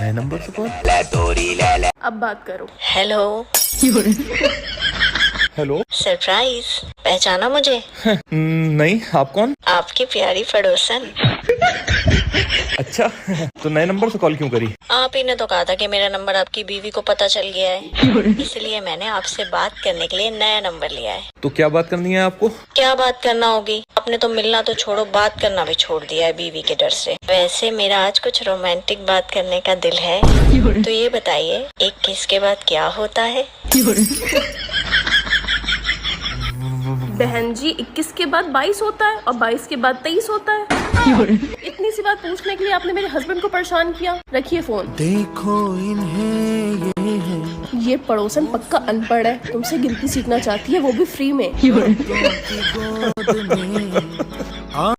नए नंबर से कॉल। अब बात करो। हेलो। हेलो। सरप्राइज, पहचाना मुझे? नहीं, आप कौन? आपकी प्यारी पड़ोसन। अच्छा, तो नए नंबर से कॉल क्यों करी? आप ही ने तो कहा था कि मेरा नंबर आपकी बीवी को पता चल गया है, इसलिए मैंने आपसे बात करने के लिए नया नंबर लिया है। तो क्या बात करनी है आपको? क्या बात करना होगी? आपने तो मिलना तो छोड़ो, बात करना भी छोड़ दिया है बीवी के डर से। वैसे मेरा आज कुछ रोमांटिक बात करने का दिल है, तो ये बताइए, एक किस के बाद क्या होता है? बहन जी, 21 के बाद 22 होता है और 22 के बाद 23 होता है। इतनी सी बात पूछने के लिए आपने मेरे हस्बैंड को परेशान किया। रखिए फोन। देखो इन्हें ये पड़ोसन पक्का अनपढ़ है, तुमसे गिनती सीखना चाहती है, वो भी फ्री में। गोद में